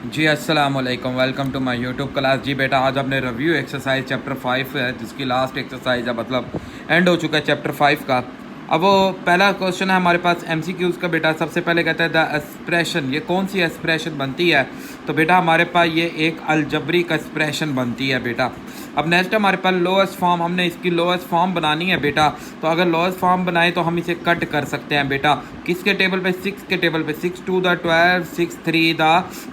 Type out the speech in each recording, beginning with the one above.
जी अस्सलाम वालेकुम, welcome to my YouTube class. जी बेटा, आज हमने रिव्यू एक्सरसाइज चैप्टर 5 है जिसकी लास्ट एक्सरसाइज है, मतलब एंड हो चुका है चैप्टर 5 का। अब वो पहला क्वेश्चन है हमारे पास एमसीक्यूज का। बेटा सबसे पहले कहता है द एक्सप्रेशन, ये कौन सी एक्सप्रेशन बनती है? तो बेटा हमारे पास ये एक अलजबरिक एक्सप्रेशन बनती है बेटा। अब नेक्स्ट हमारे पास लोएस्ट फॉर्म, हमने इसकी लोएस्ट फॉर्म बनानी है बेटा। तो अगर लोएस्ट फॉर्म बनाए तो हम इसे कट कर सकते हैं बेटा। किसके टेबल पे? 6 के टेबल पे। 6 2 द 12, 6 3 द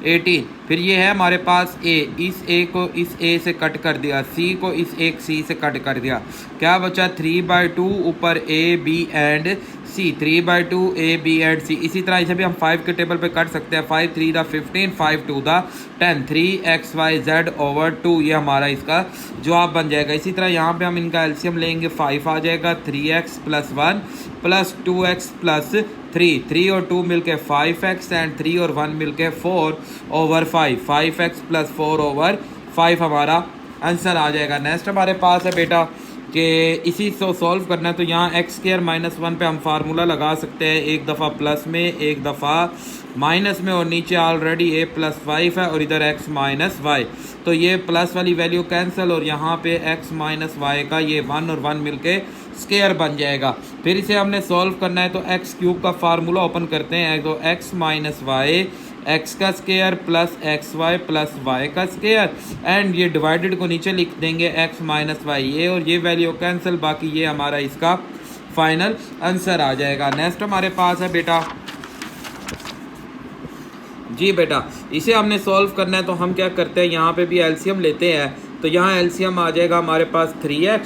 18। फिर ये है हमारे पास ए, इस ए को इस ए से कट कर दिया, सी को इस एक सी से कट कर दिया, क्या बचा? 3/2 ऊपर A B and C, 3/2 A B and C. इसी तरह इसे भी हम 5 के टेबल पे कर सकते हैं। 5 3 द 15, 5 2 द 10, 3xyz/2, ये हमारा इसका जवाब बन जाएगा। इसी तरह यहाँ पे हम इनका एलसीएम लेंगे, 5 आ जाएगा, 3x + 1 + 2x + 3, 3 और 2 मिलके 5x एंड 3 और 1 मिलके 4/5, 5x + 4/5 हमारा आंसर आ जाएगा। नेक्स्ट हमारे पास है बेटा कि इसी को सॉल्व करना है। तो यहाँ x² - 1 पे हम फार्मूला लगा सकते हैं, एक दफ़ा प्लस में एक दफ़ा माइनस में, और नीचे ऑलरेडी a + 5 है और इधर x - y। तो ये प्लस वाली वैल्यू कैंसिल और यहाँ पे x - y का ये 1 और 1 मिलके स्केयर बन जाएगा। फिर इसे हमने सॉल्व करना है तो x³ का फार्मूला ओपन करते हैं। तो x - y x का square plus xy plus y का स्केयर, एंड ये डिवाइडेड को नीचे लिख देंगे x - y, ये और ये वैल्यू कैंसिल, बाकी ये हमारा इसका फाइनल आंसर आ जाएगा। नेक्स्ट हमारे पास है बेटा, जी बेटा इसे हमने सॉल्व करना है। तो हम क्या करते हैं, यहाँ पे भी एलसीएम लेते हैं। तो यहाँ एलसीएम आ जाएगा हमारे पास 3x।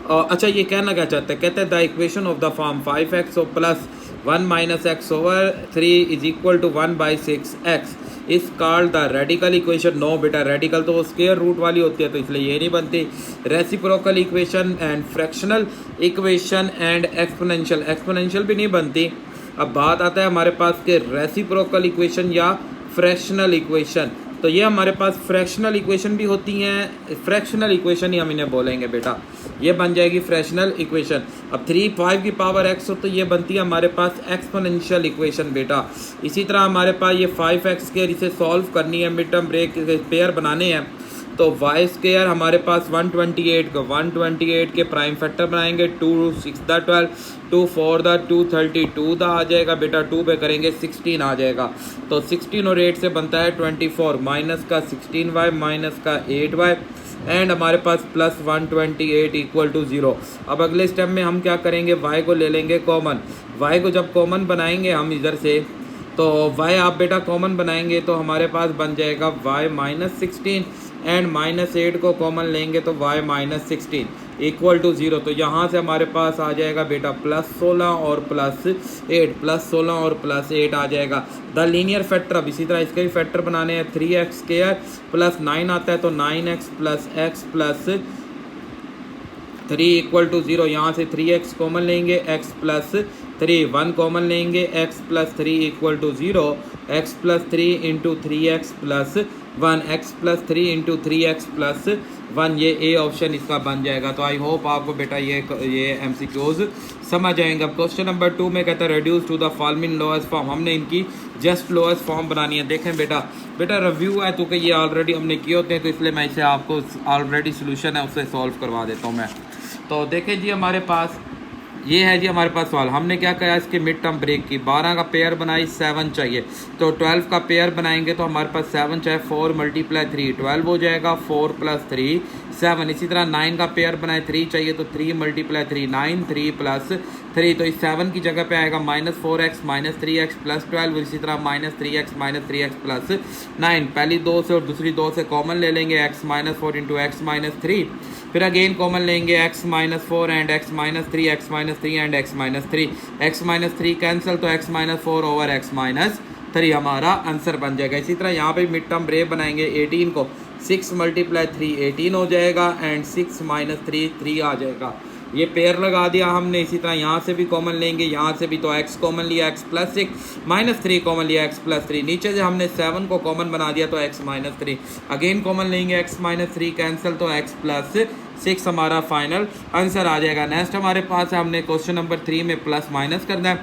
और अच्छा, ये कहना क्या चाहते हैं? कहते हैं the equation of the form 5x plus 1 - x/3 is equal to 1/6x is called the radical equation. No बेटा, रेडिकल तो वो स्क्वायर रूट वाली होती है, तो इसलिए ये नहीं बनती। Reciprocal equation and fractional equation and exponential, exponential भी नहीं बनती। अब बात आता है हमारे पास के रेसिप्रोकल इक्वेशन या फ्रैक्शनल इक्वेशन। तो ये हमारे पास फ्रैक्शनल इक्वेशन भी होती हैं, फ्रैक्शनल इक्वेशन ही हम इन्हें बोलेंगे बेटा। ये बन जाएगी फ्रैक्शनल इक्वेशन। अब 5 की पावर x हो तो ये बनती है हमारे पास एक्सपोनेंशियल इक्वेशन बेटा। इसी तरह हमारे पास ये 5x के, इसे सॉल्व करनी है, मिड टर्म ब्रेक पेयर बनाने हैं। तो y² हमारे पास 128 को 128 के प्राइम फैक्टर बनाएंगे, 2 6 द 12, 2 4 द 2 32 द आ जाएगा बेटा, 2 पे करेंगे 16 आ जाएगा। तो 16 और 8 से बनता है 24, माइनस का 16y माइनस का 8y, एंड हमारे पास प्लस 128 = 0। अब अगले स्टेप में हम क्या करेंगे, y को ले लेंगे कॉमन। y को जब कॉमन बनाएंगे हम इधर से, तो y आप बेटा कॉमन बनाएंगे तो हमारे पास बन जाएगा y - 16, एंड -8 को कॉमन लेंगे तो y - 16 = 0। तो यहाँ से हमारे पास आ जाएगा बेटा प्लस 16 और प्लस 8, प्लस 16 और प्लस 8 आ जाएगा। द लीनियर फैक्टर, अब इसी तरह इसके भी फैक्टर बनाने हैं। 3x² + 9 आता है तो 9x + x + 3 = 0। यहाँ से 3x कॉमन लेंगे, x + 3, 1 कॉमन लेंगे, x + 3 = 0, x + 3 × 3x + 1, x + 3 × 3x + 1, ये ए ऑप्शन इसका बन जाएगा। तो आई होप आपको बेटा ये एमसीक्यूज समझ आएंगे। अब क्वेश्चन नंबर 2 में कहता है reduce to the following lowest form, हमने इनकी जस्ट लोएस्ट फॉर्म बनानी है। देखें बेटा, रिव्यू है तो कि ये ऑलरेडी हमने किए होते हैं, तो इसलिए मैं इसे आपको ऑलरेडी सोल्यूशन है उससे सॉल्व करवा देता हूँ मैं। तो देखें जी, हमारे पास ये है जी हमारे पास सवाल। हमने क्या करा, इसके मिड टर्म ब्रेक की 12 का पेयर बनाई, 7 चाहिए। तो 12 का पेयर बनाएंगे तो हमारे पास 7 चाहिए, 4 × 3 12 हो जाएगा, 4 + 3 7। इसी तरह 9 का पेयर बनाए, 3 चाहिए तो 3 × 3 9, 3 + 3, तो इस 7 की जगह पे आएगा -4x - 3x + 12। इसी तरह -3x - 3x + 9, पहली 2 से और दूसरी 2 से कॉमन ले लेंगे, x - 4 × x - 3। फिर अगेन कॉमन लेंगे x - 4 and x - 3, x - 3 and x - 3, x - 3 cancel, तो x - 4/x - 3 हमारा आंसर बन जाएगा। इसी तरह यहाँ पे मिड टर्म ब्रेक बनाएंगे, 18 को 6 × 3 18 हो जाएगा, एंड 6 - 3 3 आ जाएगा। ये पेयर लगा दिया हमने। इसी तरह यहाँ से भी कॉमन लेंगे, यहाँ से भी, तो x कॉमन लिया, x + 6 -3 कॉमन लिया, x + 3, नीचे से हमने 7 को कॉमन बना दिया तो x - 3, अगेन कॉमन लेंगे, x - 3 कैंसिल, तो x + 6 हमारा फाइनल आंसर आ जाएगा। नेक्स्ट हमारे पास है, हमने क्वेश्चन नंबर 3 में प्लस माइनस करना है।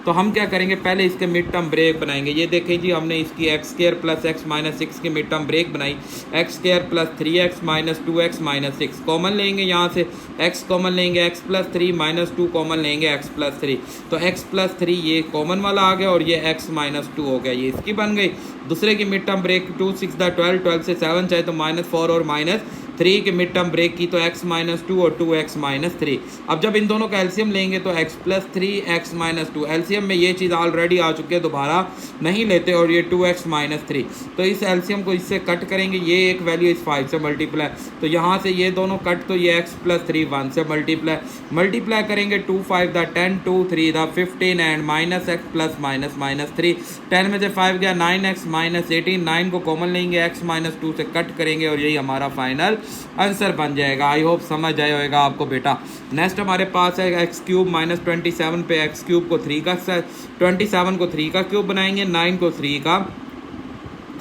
तो हम क्या करेंगे, पहले इसके मिड टर्म ब्रेक बनाएंगे। ये देखें जी, हमने इसकी x square plus x minus six की मिड टर्म ब्रेक बनाई। X square plus 3x minus 2x minus 6 common लेंगे, यहाँ से x कॉमन लेंगे, x प्लस 3 माइनस 2 कॉमन लेंगे, x प्लस 3, तो x प्लस 3 ये कॉमन वाला आ गया और ये x माइनस 2 हो गया, ये इसकी बन गई। दूसरे की मिड टर्म ब्रेक 2 6 12, 12 से 7 चाहे तो -4 और -3 के मिड टर्म ब्रेक की, तो x माइनस 2 और 2x माइनस 3। अब जब इन दोनों का एलसीएम लेंगे तो x plus 3 x minus 2, LCM में ये चीज़ ऑलरेडी आ चुकी है, दोबारा नहीं लेते, और ये 2x माइनस 3, तो इस एलसीएम को इससे कट करेंगे, ये एक वैल्यू इस 5 से मल्टीप्लाई, तो यहाँ से ये दोनों कट, तो ये x प्लस 3 1 से मल्टीप्लाई करेंगे, 2 5 the 10 2 3 the 15 and minus x plus minus 3, 10 में से 5 गया 9x माइनस 18, 9 को कॉमन लेंगे, x माइनस 2 से कट करेंगे और यही हमारा फाइनल आंसर बन जाएगा। आई होप समझ आया होगा आपको बेटा। नेक्स्ट हमारे पास है एक्स क्यूब माइनस 27 पे एक्स क्यूब को 3 का 27 को 3 का क्यूब बनाएंगे, 9 को 3 का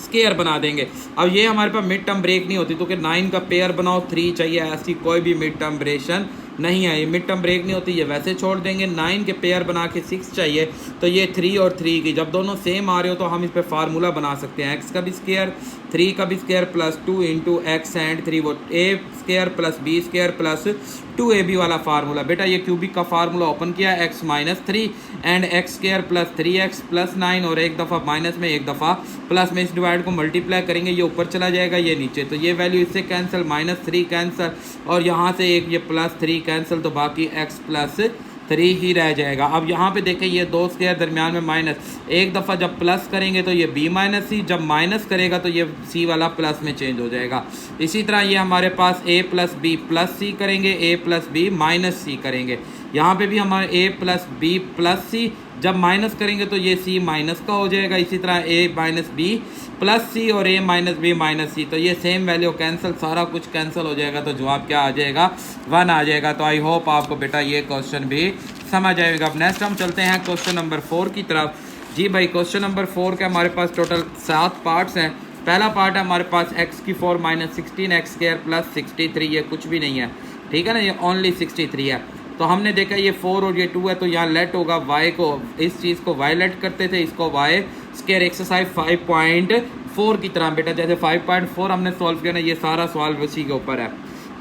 स्केयर बना देंगे। अब ये हमारे पास मिड टर्म ब्रेक नहीं होती, तो कि 9 का पेयर बनाओ, 3 चाहिए, ऐसी कोई भी मिड टर्म ब्रेशन नहीं है, ये मिड टर्म ब्रेक नहीं होती, ये वैसे छोड़ देंगे। 9 के पेयर बना के 6 चाहिए, तो ये 3 और 3 की जब दोनों सेम आ रहे हो तो हम इस पर फार्मूला बना सकते हैं, एक्स का भी स्केयर 3 का भी square plus 2 into X and 3, वो A square plus B square plus 2ab वाला फार्मूला। बेटा ये क्यूबिक का फार्मूला ओपन किया, X minus 3 and X square plus 3x plus 9, और एक दफ़ा माइनस में एक दफ़ा प्लस में, इस डिवाइड को मल्टीप्लाई करेंगे, ये ऊपर चला जाएगा, ये नीचे, तो ये वैल्यू इससे कैंसिल, -3 कैंसिल, और यहाँ से एक ये +3 कैंसिल, तो बाकी x प्लस 3 ही रह जाएगा। अब यहाँ पे देखें, ये दो स्केयर दरमियान में माइनस, एक दफ़ा जब प्लस करेंगे तो ये b माइनस सी, जब माइनस करेगा तो ये c वाला प्लस में चेंज हो जाएगा। इसी तरह ये हमारे पास a प्लस बी प्लस सी करेंगे, a प्लस बी माइनस सी करेंगे, यहाँ पे भी हमारे a प्लस बी प्लस सी, जब माइनस करेंगे तो ये c माइनस का हो जाएगा। इसी तरह a माइनस बी प्लस सी और a माइनस बी माइनस सी, तो ये सेम वैल्यू कैंसिल, सारा कुछ कैंसिल हो जाएगा, तो जवाब क्या आ जाएगा, 1 आ जाएगा। तो आई होप आपको बेटा ये क्वेश्चन भी समझ आएगा। अब नेक्स्ट हम चलते हैं क्वेश्चन नंबर 4 की तरफ। जी भाई, क्वेश्चन नंबर 4 के हमारे पास टोटल 7 पार्ट्स हैं। पहला पार्ट है हमारे पास एक्स की 4 माइनस 16 एक्स स्क्वायर प्लस 63, ये कुछ भी नहीं है, ठीक है ना, ये ओनली 63 है। तो हमने देखा ये 4 और ये 2 है, तो यहाँ लेट होगा y को, इस चीज़ को y लेट करते थे, इसको y स्क्वायर एक्सरसाइज 5.4 की तरह। बेटा जैसे 5.4 हमने सॉल्व किया ना, ये सारा सवाल उसी के ऊपर है,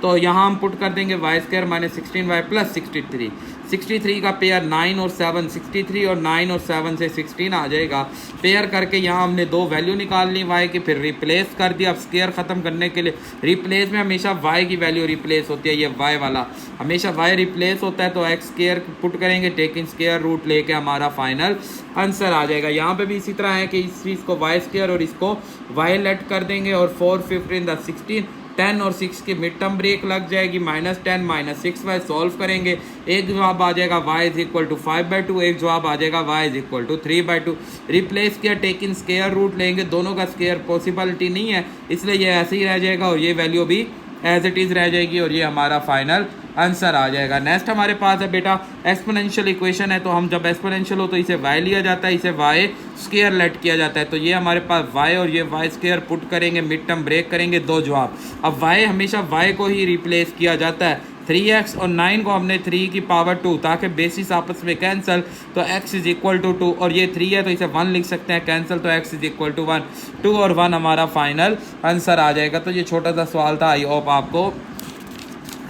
तो यहाँ हम पुट कर देंगे Y square minus 16y plus 63, 63 का पेयर 9 और 7, 63 और 9 और 7 से 16 आ जाएगा। पेयर करके यहाँ हमने दो वैल्यू निकाल ली y की, फिर रिप्लेस कर दिया। अब स्क्वायर ख़त्म करने के लिए रिप्लेस में हमेशा y की वैल्यू रिप्लेस होती है, ये y वाला हमेशा y रिप्लेस होता है, तो एक्स स्क्वायर पुट करेंगे, टेकिंग स्क्वायर रूट लेके हमारा फाइनल आंसर आ जाएगा। यहाँ पे भी इसी तरह है कि इस चीज़ को y स्क्वायर और इसको y लेट कर देंगे, और 4 15 16, 10 और 6 की मिड टर्म ब्रेक लग जाएगी, -10 -6y सॉल्व करेंगे, एक जवाब आ जाएगा y इज इक्वल टू 5/2, एक जवाब आ जाएगा y is equal to 3/2। Replace किया, टेकिंग स्क्वायर रूट लेंगे, दोनों का स्क्वायर पॉसिबिलिटी नहीं है, इसलिए ये ऐसे ही रह जाएगा और ये वैल्यू भी एज इट इज़ रह जाएगी, और ये हमारा फाइनल आंसर आ जाएगा। नेक्स्ट हमारे पास है बेटा एक्सपोनेंशियल इक्वेशन है, तो हम जब एक्सपोनेंशियल हो तो इसे y लिया जाता है, इसे y स्क्वायर लेट किया जाता है, तो ये हमारे पास y और ये y स्क्वायर पुट करेंगे, मिड टर्म ब्रेक करेंगे, दो जवाब। अब y हमेशा y को ही रिप्लेस किया जाता है, 3x और 9 को हमने 3 की पावर 2, ताकि बेसिस आपस में कैंसिल, तो x इज इक्वल टू 2, और ये 3 है तो इसे 1 लिख सकते हैं, कैंसिल, तो x इज इक्वल टू 1, 2 और 1 हमारा फाइनल आंसर आ जाएगा। तो ये छोटा सा सवाल था, आई होप आपको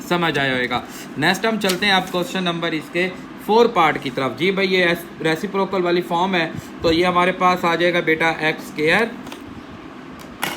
समझ आया होगा। नेक्स्ट हम चलते हैं आप क्वेश्चन नंबर इसके 4 पार्ट की तरफ। जी भाई, ये रेसिप्रोकल वाली फॉर्म है, तो ये हमारे पास आ जाएगा बेटा एक्स स्क्वायर।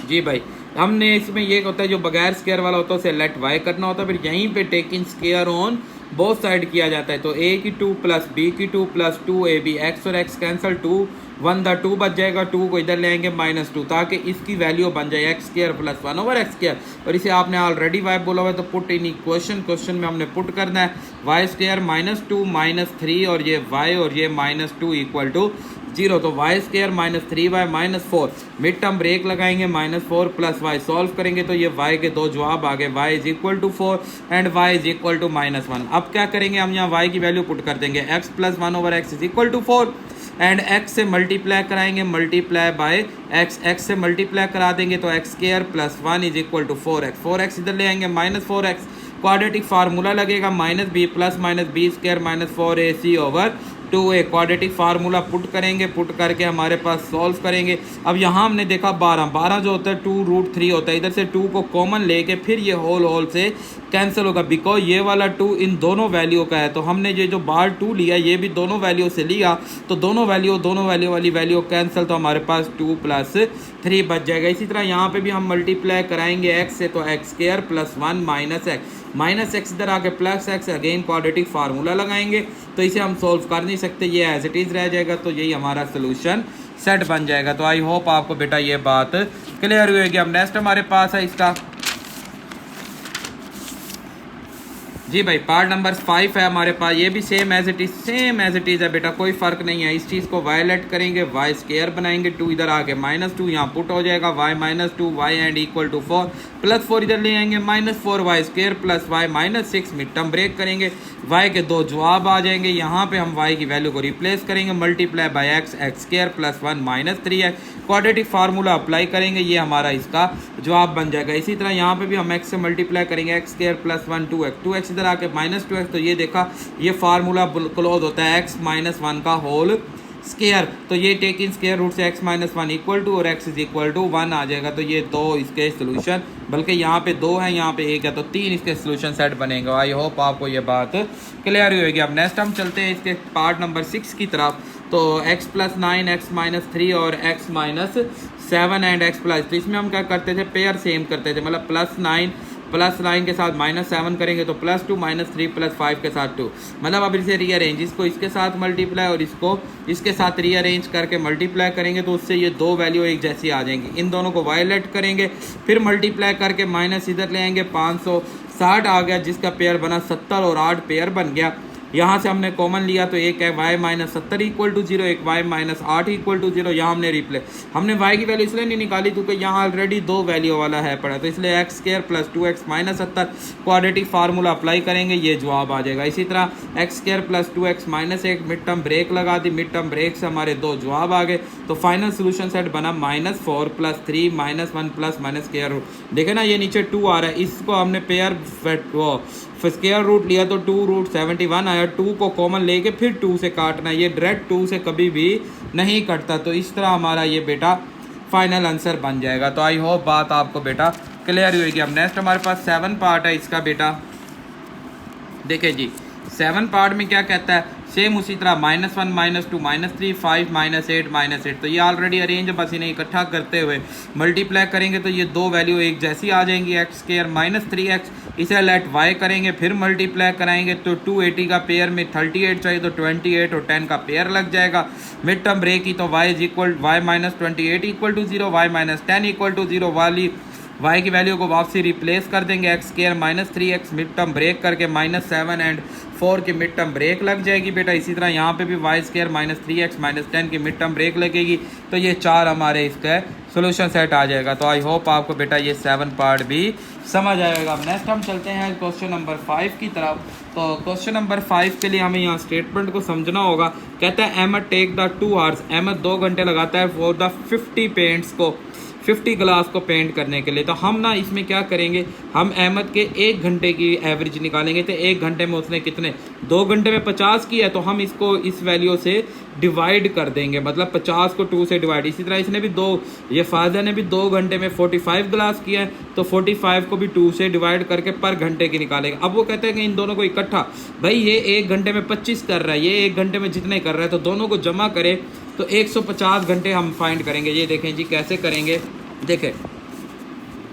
जी भाई, हमने इसमें ये होता है जो बगैर स्क्वायर वाला होता है उसे लेट वाई करना होता है, फिर यहीं पे taking square on both side किया जाता है, तो a की 2 प्लस b की 2 प्लस 2ab, x और x कैंसिल, 2 1 द 2 बच जाएगा, 2 को इधर ले आएंगे -2, ताकि इसकी वैल्यू बन जाए x square plus 1 over x square, और इसे आपने ऑलरेडी y बोला हुआ है, तो पुट इन इक्वेशन, क्वेश्चन में हमने पुट करना है y स्क्वायर -2 -3 और ये y और ये -2 इक्वल टू 0, तो y square -3y -4, mid term break लगाएंगे, -4 प्लस y सॉल्व करेंगे, तो ये y के दो जवाब आ गए, y is equal to 4 and y is equal to -1। अब क्या करेंगे, हम यहाँ y की वैल्यू पुट कर देंगे, x plus 1 over x is equal to 4 and x से मल्टीप्लाई कराएंगे, मल्टीप्लाई बाय x से मल्टीप्लाई करा देंगे, तो x square plus 1 is equal to 4x, 4x इधर ले आएंगे, -4x, क्वाड्रेटिक फार्मूला लगेगा, -b plus -b square -4ac over 2a quadratic formula put करेंगे, पुट करके हमारे पास सॉल्व करेंगे। अब यहाँ हमने देखा 12 जो होता है 2√3 होता है, इधर से 2 को कॉमन लेके फिर ये होल से कैंसिल होगा, बिकॉज ये वाला 2 इन दोनों वैल्यू का है। तो हमने ये जो बार 2 लिया ये भी दोनों वैल्यू से लिया, तो दोनों वैल्यू वाली वैल्यू कैंसिल, तो हमारे पास 2 + 3 बच जाएगा। इसी तरह यहाँ पे भी हम मल्टीप्लाई कराएंगे x से, तो x² + 1 - x इधर आके +x, अगेन क्वाड्रेटिक फार्मूला लगाएंगे, तो इसे हम सोल्व कर नहीं सकते, ये एज इट इज़ रह जाएगा। तो यही हमारा सोल्यूशन सेट बन जाएगा। तो आई होप आपको बेटा ये बात क्लियर हुई होगी। अब नेक्स्ट हमारे पास है इसका, जी भाई पार्ट नंबर 5 है हमारे पास, ये भी सेम एज इट इज़ है बेटा, कोई फ़र्क नहीं है। इस चीज़ को वायलेट करेंगे, y² बनाएंगे, 2 इधर आके -2 यहाँ पुट हो जाएगा, y - 2 y and equal to 4 +4 इधर ले आएंगे, -4y² + y - 6 mid term break करेंगे, y के 2 जवाब आ जाएंगे। यहाँ पे हम y की वैल्यू को रिप्लेस करेंगे, मल्टीप्लाई बाय x² + 1 - 3 है, क्वाड्रेटिक फार्मूला अप्लाई करेंगे, ये हमारा इसका जवाब बन जाएगा। इसी तरह यहाँ पे भी हम x से मल्टीप्लाई करेंगे, x² + 1 2x इधर आके -2x, तो ये देखा ये फार्मूला क्लोज होता है x - 1 का होल स्केयर, तो ये टेक इन स्केयर रूट से x - 1 इक्वल टू और x = 1 आ जाएगा। तो ये 2 इसके सोल्यूशन, बल्कि यहाँ पे 2 है यहाँ पे 1 है, तो 3 इसके सोल्यूशन सेट बनेंगे। आई होप आपको ये बात क्लियर हुई होगी। अब नेक्स्ट हम चलते हैं इसके पार्ट नंबर 6 की तरफ। तो x + 9 x - 3 और x - 7 एंड x + 3, इसमें हम क्या करते थे, पेयर सेम करते थे, मतलब +9 के साथ -7 करेंगे तो +2 - 3 + 5 के साथ 2, मतलब अब इसे रीअरेंज, इसको इसके साथ मल्टीप्लाई और इसको इसके साथ रीअरेंज करके मल्टीप्लाई करेंगे, तो उससे ये 2 वैल्यू एक जैसी आ जाएंगी। इन दोनों को वायलेट करेंगे, फिर मल्टीप्लाई करके माइनस इधर ले आएंगे, 560 आ गया, जिसका पेयर बना 70 और 8 पेयर बन गया। यहाँ से हमने कॉमन लिया, तो एक है y - 70 = 0, एक y - 8 = 0। यहाँ हमने y की वैल्यू इसलिए नहीं निकाली क्योंकि यहाँ ऑलरेडी 2 वैल्यू वाला है पड़ा, तो इसलिए x² + 2x - 70 quadratic formula apply करेंगे, ये जवाब आ जाएगा। इसी तरह x² + 2x - 1 mid term break लगा दी, मिड टर्म ब्रेक से हमारे 2 जवाब आ गए, तो फाइनल सोल्यूशन सेट बना -4 + 3 - 1 + स्क्वायर रूट। देखे ना ये नीचे 2 आ रहा है, इसको हमने पेयर स्क्वायर रूट लिया तो 2√71 आया, 2 को कॉमन लेके फिर 2 से काटना, ये डायरेक्ट 2 से कभी भी नहीं कटता। तो इस तरह हमारा ये बेटा फाइनल आंसर बन जाएगा। तो आई होप बात आपको बेटा क्लियर हुई होगी। अब नेक्स्ट हमारे पास 7 पार्ट है इसका बेटा, देखिए जी 7 पार्ट में क्या कहता है, सेम उसी तरह -1 - 2 - 3 5 - 8 - 8, तो ये ऑलरेडी अरेंज, बस इन्हें इकट्ठा करते हुए मल्टीप्लाई करेंगे तो ये 2 वैल्यू एक जैसी आ जाएंगी, x² - 3x, इसे लेट y करेंगे, फिर मल्टीप्लाई कराएंगे तो 280 का पेयर में 38 चाहिए, तो 28 और 10 का पेयर लग जाएगा। मिड टर्म ब्रेक की, तो y - 28 = 0, y - 10 = 0 वाली y की वैल्यू को वापसी रिप्लेस कर देंगे, x² - 3x mid term break करके -7 एंड 4 की मिड टर्म ब्रेक लग जाएगी बेटा। इसी तरह यहाँ पे भी y² - 3x - 10 की मिड टर्म ब्रेक लगेगी, तो ये 4 हमारे इसका सोल्यूशन सेट आ जाएगा। तो आई होप आपको बेटा ये 7 पार्ट भी समझ आएगा। अब नेक्स्ट हम चलते हैं क्वेश्चन नंबर 5 की तरफ। तो क्वेश्चन नंबर 5 के लिए हमें यहाँ स्टेटमेंट को समझना होगा। कहता है Ahmed take the 2 hours, Ahmed 2 घंटे लगाता है फॉर द 50 पेंट्स को, 50 ग्लास को पेंट करने के लिए। तो हम ना इसमें क्या करेंगे, हम अहमद के 1 घंटे की एवरेज निकालेंगे, तो 1 घंटे में उसने कितने, 2 घंटे में 50 किया है, तो हम इसको इस वैल्यू से डिवाइड कर देंगे, मतलब 50 को 2 से डिवाइड। इसी तरह इसने भी ये फायदा ने भी 2 घंटे में 45 ग्लास किया है, तो 45 को भी 2 से डिवाइड करके पर घंटे की निकालेंगे। अब वो कहते हैं कि इन दोनों को इकट्ठा, भाई ये 1 घंटे में 25 कर रहा है, ये 1 घंटे में जितने कर रहा है, तो दोनों को जमा करें तो 150 घंटे हम फाइंड करेंगे। ये देखें जी कैसे करेंगे, देखें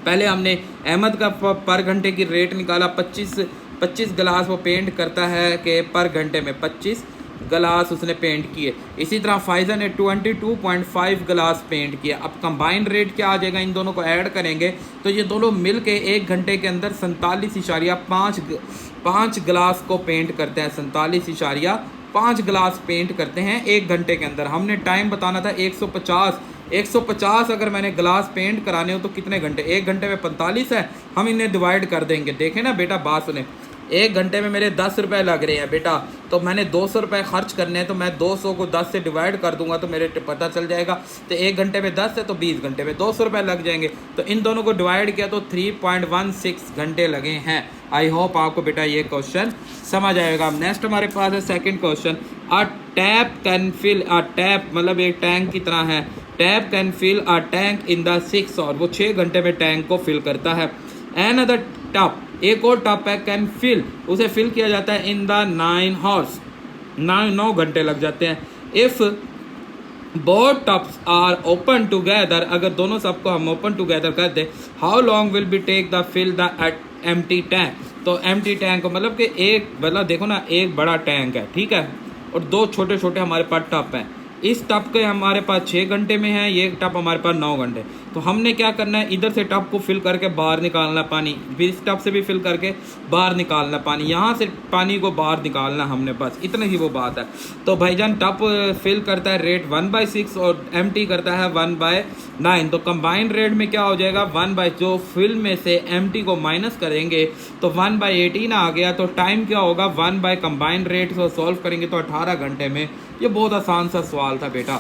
पहले हमने अहमद का पर घंटे की रेट निकाला, 25 गिलास वो पेंट करता है कि पर घंटे में 25 गिलास उसने पेंट किए। इसी तरह फाइजा ने 22.5 गिलास पेंट किया। अब कंबाइंड रेट क्या आ जाएगा, इन दोनों को ऐड करेंगे तो ये दोनों मिल के 1 घंटे के अंदर 47.5 गिलास को पेंट करते हैं, 47.5 गिलास पेंट करते हैं 1 घंटे के अंदर। हमने टाइम बताना था 150 अगर मैंने ग्लास पेंट कराने हो तो कितने घंटे, 1 घंटे में 45 है, हम इन्हें डिवाइड कर देंगे। देखें ना बेटा बात सुने, 1 घंटे में मेरे 10 रुपये लग रहे हैं बेटा, तो मैंने 200 रुपये खर्च करने हैं, तो मैं 200 को 10 से डिवाइड कर दूंगा तो मेरे पता चल जाएगा। तो 1 घंटे में 10 है तो 20 घंटे में 200 रुपये लग जाएंगे। तो इन दोनों को डिवाइड किया तो 3.16 घंटे लगे हैं। आई होप आपको बेटा ये क्वेश्चन समझ आएगा। नेक्स्ट हमारे पास है second question. A tap can fill a tap मतलब एक टैंक की तरह है, tap can fill a tank in the 6 और वो 6 घंटे में टैंक को फिल करता है। एन अदर टप, एक और टप है, कैन फिल, उसे फिल किया जाता है इन द 9 हॉर्स, 9 घंटे लग जाते हैं। If both taps are open together, अगर दोनों सब को हम ओपन टुगेदर कर दे, how long will be take the fill the empty tank, तो एम्प्टी टैंक को मतलब कि एक मतलब देखो ना, एक बड़ा टैंक है, ठीक है, और दो छोटे छोटे हमारे पास टप हैं। इस टप के हमारे पास 6 घंटे में है, ये टप हमारे पास 9 घंटे। तो हमने क्या करना है, इधर से टप को फिल करके बाहर निकालना पानी, फिर इस टप से भी फिल करके बाहर निकालना पानी, यहाँ से पानी को बाहर निकालना हमने, बस इतनी ही वो बात है। तो भाईजान टप फिल करता है रेट 1/6 और एम्प्टी करता है 1/9। तो कंबाइंड रेट में क्या हो जाएगा, 1 जो फिल में से एम्प्टी को माइनस करेंगे तो 1/18 आ गया। तो टाइम क्या होगा, 1 कंबाइंड रेट को सॉल्व करेंगे तो 18 घंटे में। ये बहुत आसान सा सवाल था बेटा।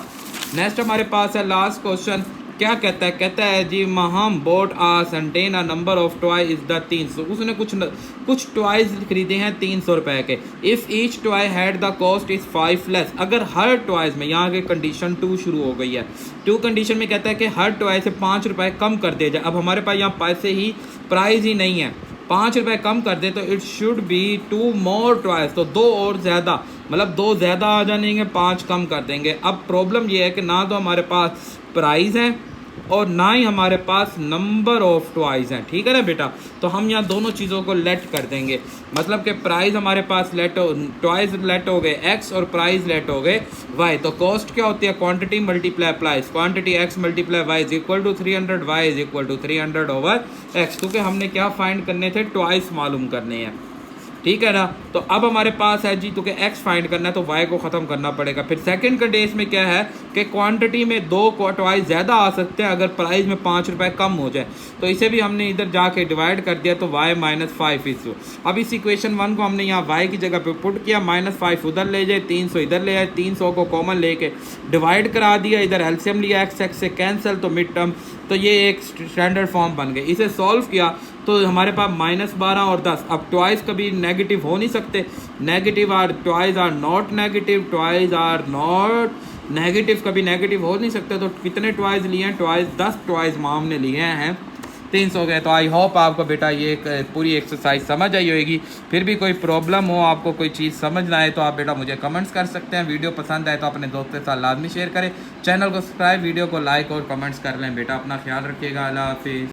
नेक्स्ट हमारे पास है लास्ट क्वेश्चन, क्या कहता है, कहता है जी Maham bought a certain a number of toy is the 300, उसने कुछ टॉयज खरीदे हैं 300 रुपए के। If each toy had the cost is 5 less, अगर हर टॉयज में, यहाँ के कंडीशन 2 शुरू हो गई है, 2 कंडीशन में कहता है कि हर टॉय से 5 रुपए कम कर दिया जाए। अब हमारे पास यहाँ पैसे ही प्राइस ही नहीं है, 5 रुपए कम कर दे तो it should be 2 more toys, तो 2 और ज़्यादा, मतलब 2 ज़्यादा आ जाएंगे, 5 कम कर देंगे। अब प्रॉब्लम ये है कि ना तो हमारे पास प्राइस हैं और ना ही हमारे पास नंबर ऑफ टॉयज हैं, ठीक है ना बेटा। तो हम यहाँ दोनों चीज़ों को लेट कर देंगे, मतलब कि प्राइस हमारे पास लेट हो, टॉयज लेट हो गए x और प्राइस लेट हो गए y। तो कॉस्ट क्या होती है, quantity multiply price, quantity x multiply y is equal to 300, y is equal to 300 over x, क्योंकि हमने क्या फाइंड करने थे, टॉयज मालूम करने हैं, ठीक है ना। तो अब हमारे पास है जी, तो कि x फाइंड करना है तो y को ख़त्म करना पड़ेगा। फिर सेकंड कंडीशन में क्या है कि क्वांटिटी में 2 टॉयज ज़्यादा आ सकते हैं अगर प्राइस में 5 रुपए कम हो जाए। तो इसे भी हमने इधर जाके डिवाइड कर दिया, तो y - 5 इज। अब इस इक्वेशन 1 को हमने यहाँ y की जगह पे पुट किया, -5 उधर ले जाए, 300 इधर ले आए, 300 को कॉमन लेके डिवाइड करा दिया, इधर एलसीएम लिया, x से कैंसिल, तो मिड टर्म, तो ये एक स्टैंडर्ड फॉर्म बन गई। इसे सॉल्व किया तो हमारे पास -12 और 10। अब टॉयज कभी नेगेटिव हो नहीं सकते, negative are toys are not negative, toys are not negative, कभी नेगेटिव हो नहीं सकते। तो कितने टॉयज लिए हैं, टॉयज 10 टॉयज माम ने लिए हैं, 300 गए। तो आई होप आपको बेटा ये पूरी एक्सरसाइज समझ आई होगी। फिर भी कोई प्रॉब्लम हो, आपको कोई चीज़ समझ ना आए तो आप बेटा मुझे कमेंट्स कर सकते हैं। वीडियो पसंद आए तो अपने दोस्तों के साथ लाजमी शेयर करें, चैनल को सब्सक्राइब, वीडियो को लाइक और कमेंट्स कर लें। बेटा अपना ख्याल रखिएगा, अल्लाह हाफिज़।